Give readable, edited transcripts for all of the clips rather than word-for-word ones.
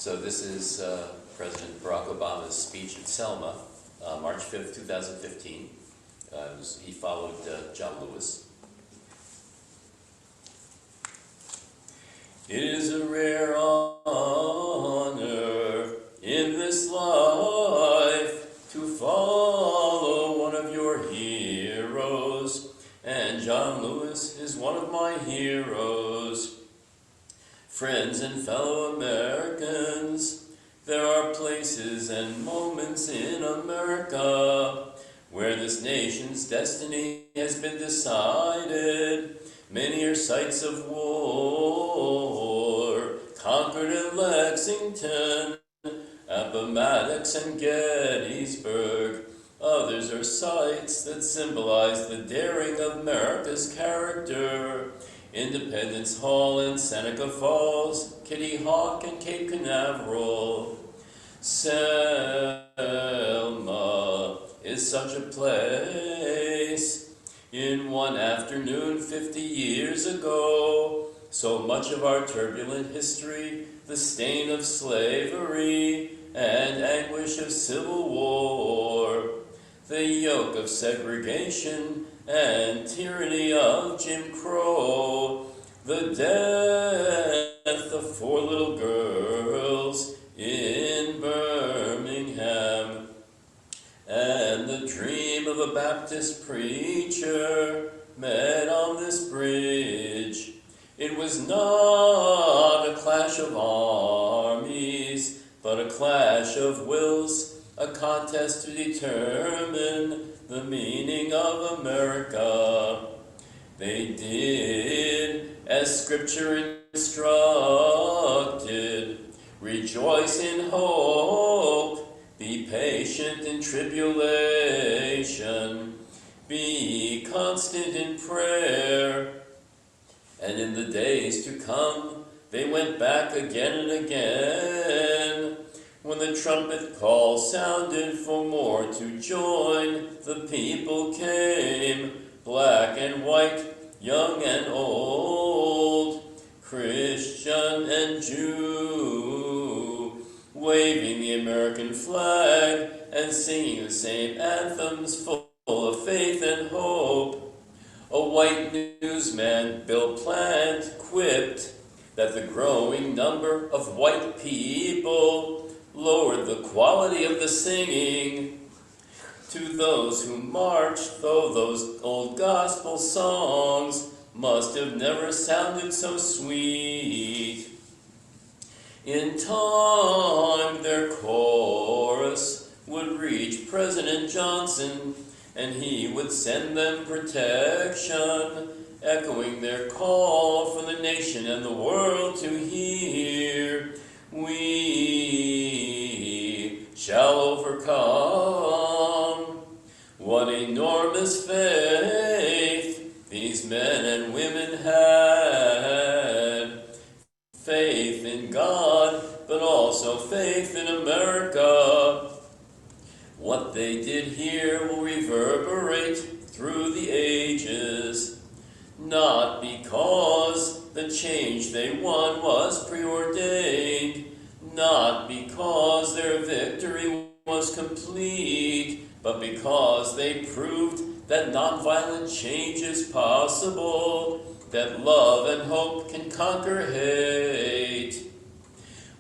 So this is President Barack Obama's speech at Selma, March 5th, 2015. He followed John Lewis. It is a rare honor in this life to follow one of your heroes, and John Lewis is one of my heroes. Friends and fellow Americans, there are places and moments in America where this nation's destiny has been decided. Many are sites of war, Concord and Lexington, Appomattox and Gettysburg. Others are sites that symbolize the daring of America's character. Independence Hall and Seneca Falls, Kitty Hawk and Cape Canaveral. Selma is such a place. In one afternoon 50 years ago, so much of our turbulent history, the stain of slavery and anguish of civil war, the yoke of segregation and tyranny of Jim Crow, the death of 4 little girls in Birmingham, and the dream of a Baptist preacher met on this bridge. It was not a clash of armies, but a clash of wills, a contest to determine the meaning of America. They did as Scripture instructed. Rejoice in hope. Be patient in tribulation. Be constant in prayer. And in the days to come, they went back again and again. When the trumpet call sounded for more to join, the people came, black and white, young and old, Christian and Jew, waving the American flag and singing the same anthems full of faith and hope. A white newsman, Bill Plant, quipped that the growing number of white people lowered the quality of the singing. To those who marched, though those old gospel songs must have never sounded so sweet. In time, their chorus would reach President Johnson, and he would send them protection, echoing their call for the nation and the world to hear. We shall overcome. What enormous faith these men and women had. Faith in God, but also faith in America. What they did here will reverberate through the ages, not because the change they won was preordained, not because their victory was complete, but because they proved that nonviolent change is possible, that love and hope can conquer hate.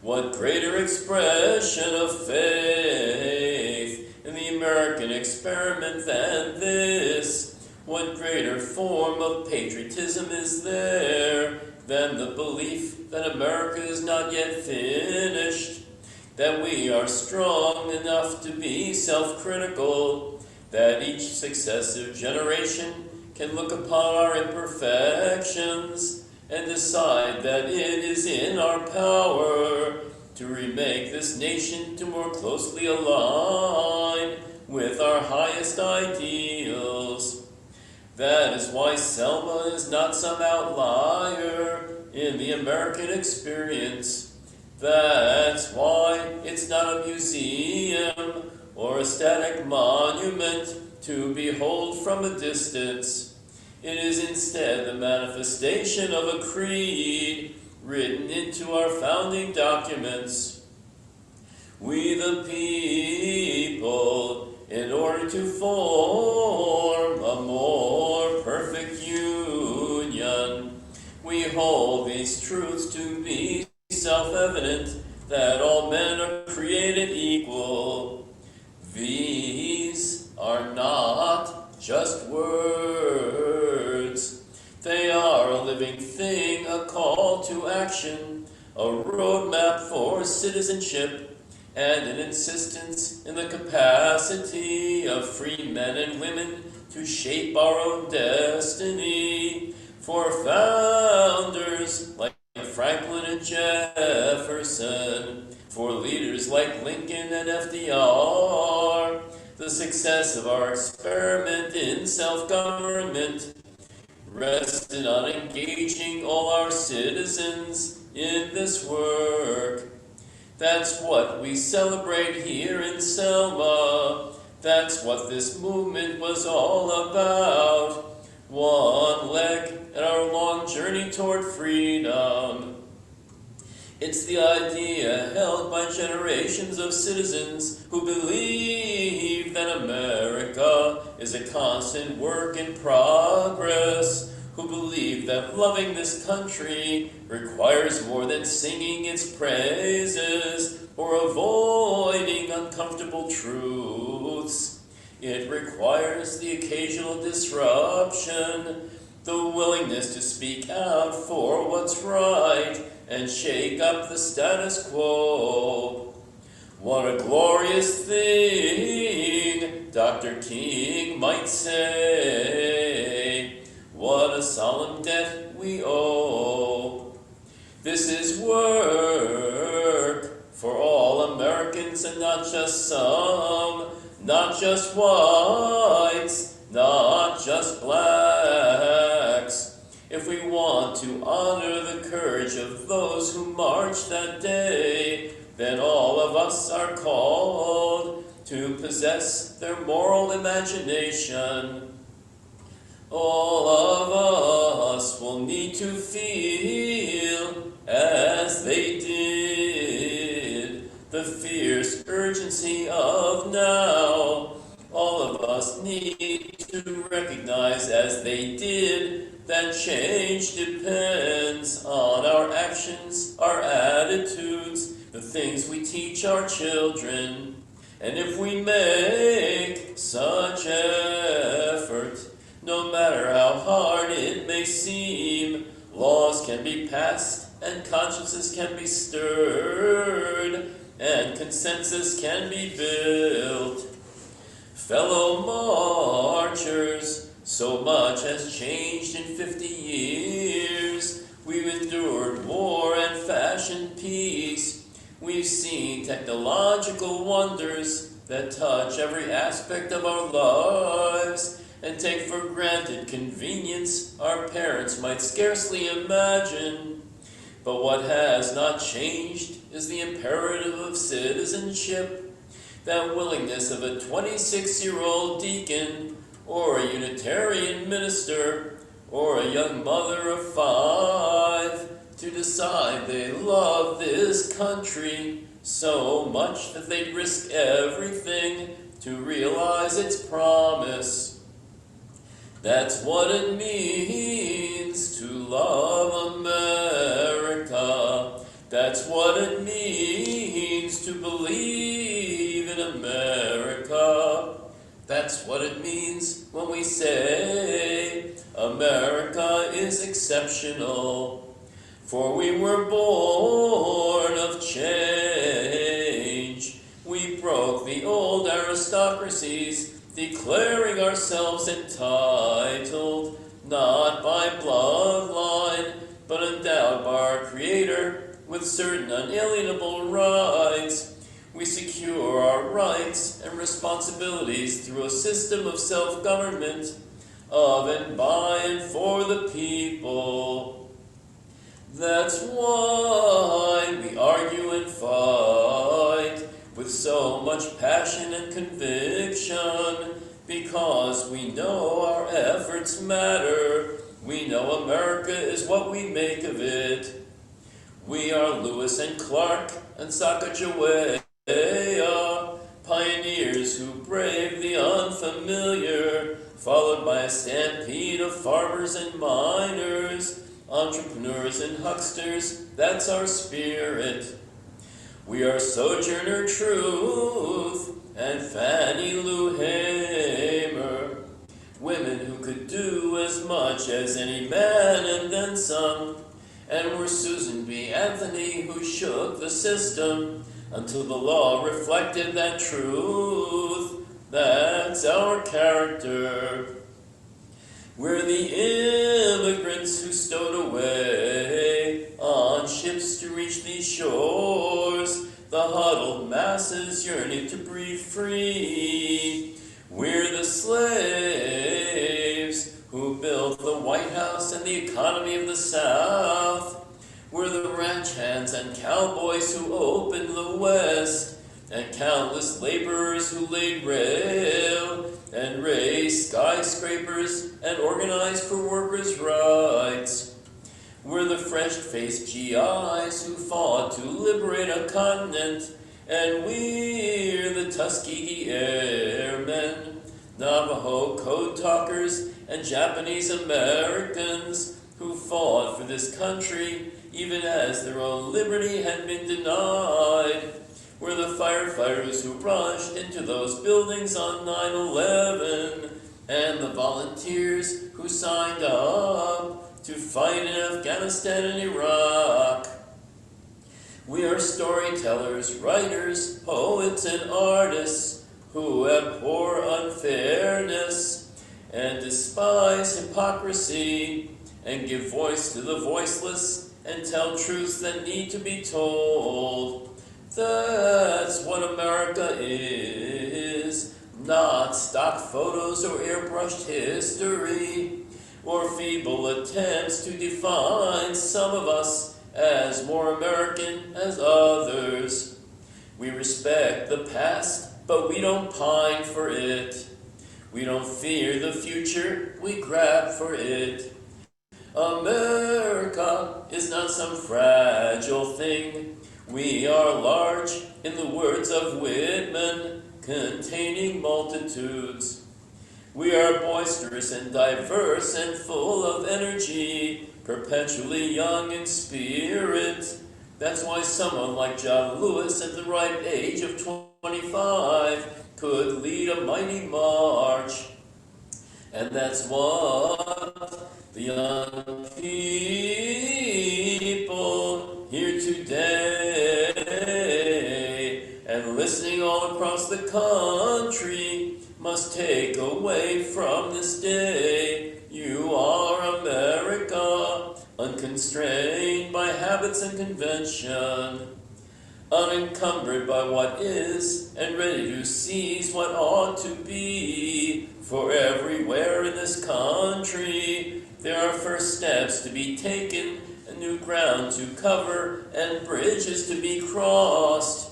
What greater expression of faith in the American experiment than this? What greater form of patriotism is there than the belief that America is not yet finished, that we are strong enough to be self-critical, that each successive generation can look upon our imperfections and decide that it is in our power to remake this nation to more closely align with our highest ideals. That is why Selma is not some outlier in the American experience. That's why it's not a museum or a static monument to behold from a distance. It is instead the manifestation of a creed written into our founding documents. we the people, in order to form a more perfect union. We hold these truths to be self-evident, that all men are created equal. These are not just words. They are a living thing, a call to action, a roadmap for citizenship, and an insistence in the capacity of free men and women to shape our own destiny. For founders like Franklin and Jefferson, for leaders like Lincoln and FDR, the success of our experiment in self-government rested on engaging all our citizens in this work. That's what we celebrate here in Selma. That's what this movement was all about. One leg in our long journey toward freedom. It's the idea held by generations of citizens who believe that America is a constant work in progress, who believe that loving this country requires more than singing its praises or avoiding uncomfortable truths. It requires the occasional disruption, the willingness to speak out for what's right and shake up the status quo. What a glorious thing, Dr. King might say. What a solemn debt we owe. This is work for all Americans and not just some, not just whites, not just blacks. If we want to honor the courage of those who marched that day, then all of us are called to possess their moral imagination. All of us will need to feel as they did the fierce urgency of now. All of us need to recognize as they did that change depends on our actions, our attitudes, the things we teach our children. And if we make such effort, no matter how hard it may seem, laws can be passed and consciences can be stirred and consensus can be built. Fellow marchers, so much has changed in 50 years. We've endured war and fashioned peace. We've seen technological wonders that touch every aspect of our lives and take for granted convenience our parents might scarcely imagine. But what has not changed is the imperative of citizenship, that willingness of a 26-year-old deacon or a Unitarian minister or a young mother of 5 to decide they love this country so much that they'd risk everything to realize its promise. That's what it means to love America. That's what it means to believe in America. That's what it means when we say America is exceptional. For we were born of change. We broke the old aristocracies, declaring ourselves entitled, not by bloodline, but endowed by our Creator with certain unalienable rights. We secure our rights and responsibilities through a system of self-government, of and by and for the people. That's why we argue and fight with so much passion and conviction, because we know our efforts matter. We know America is what we make of it. We are Lewis and Clark and Sacagaway. pioneers who braved the unfamiliar, followed by a stampede of farmers and miners, entrepreneurs and hucksters. That's our spirit. We are Sojourner Truth and Fannie Lou Hamer, women who could do as much as any man and then some. And we're Susan B. Anthony, who shook the system until the law reflected that truth. That's our character. We're the immigrants who stowed away on ships to reach these shores, the huddled masses yearning to breathe free. We're the slaves who built the White House and the economy of the South. We're the ranch hands and cowboys who opened the West, and countless laborers who laid rail and raised skyscrapers and organized for workers' rights. We're the fresh-faced GIs who fought to liberate a continent, and we're the Tuskegee Airmen, Navajo code talkers, and Japanese Americans who fought for this country even as their own liberty had been denied. We're the firefighters who rushed into those buildings on 9/11, and the volunteers who signed up to fight in Afghanistan and Iraq. We are storytellers, writers, poets, and artists who abhor unfairness and despise hypocrisy and give voice to the voiceless and tell truths that need to be told. That's what America is, not stock photos or airbrushed history, or feeble attempts to define some of us as more American as others. We respect the past, but we don't pine for it. We don't fear the future, we grab for it. America is not some fragile thing. We are large, in the words of Whitman, containing multitudes. We are boisterous and diverse and full of energy, perpetually young in spirit. That's why someone like John Lewis at the ripe age of 25 could lead a mighty march. And that's what the young people here today and listening all across the country must take away from this day. You are America, unconstrained by habits and convention, unencumbered by what is, and ready to seize what ought to be. For everywhere in this country, there are first steps to be taken, and new ground to cover, and bridges to be crossed.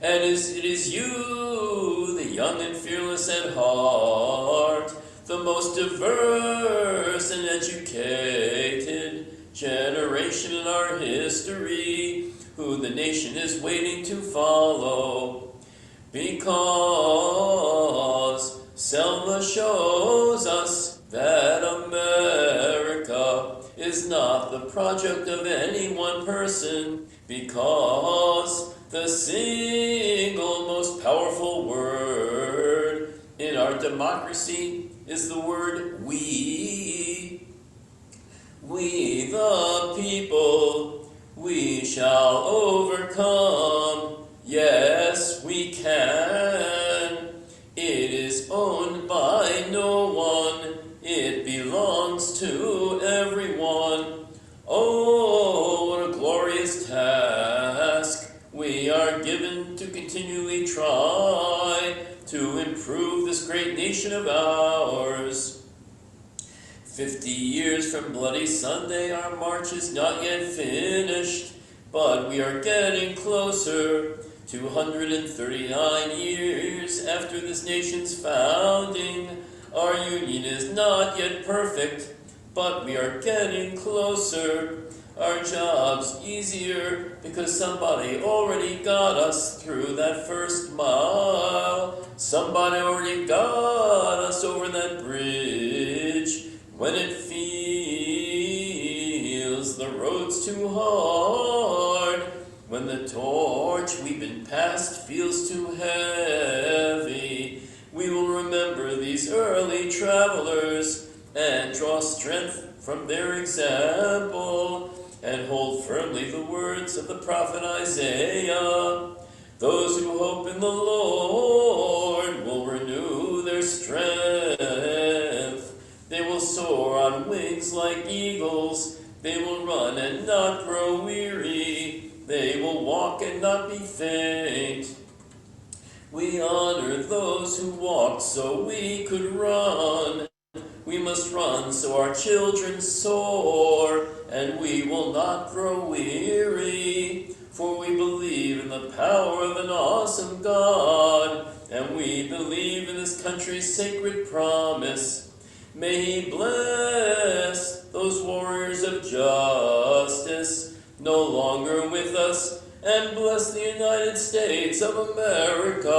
And it is you, the young and fearless at heart, the most diverse and educated generation in our history, who the nation is waiting to follow. Because Selma shows us that America is not the project of any one person, because the single most powerful word in our democracy is the word we. We the people, we shall overcome. Yes, we can. It is owned by no one. It belongs to everyone. Oh, what a glorious task we are given to continually try to improve this great nation of ours. 50 years from Bloody Sunday, our march is not yet finished, but we are getting closer. 239 years after this nation's founding, our union is not yet perfect, but we are getting closer. our jobs easier because somebody already got us through that first mile. Somebody already got us over that bridge. When it feels the road's too hard, when the torch we've been passed feels too heavy, we will remember these early travelers and draw strength from their example and hold firmly the words of the prophet Isaiah. Those who hope in the Lord will renew their strength. They will soar on wings like eagles. They will run and not grow weary. They will walk and not be faint. We honor those who walked so we could run. We must run so our children soar, and we will not grow weary. For we believe in the power of an awesome God, and we believe in this country's sacred promise. May He bless those warriors of justice no longer with us, and bless the United States of America.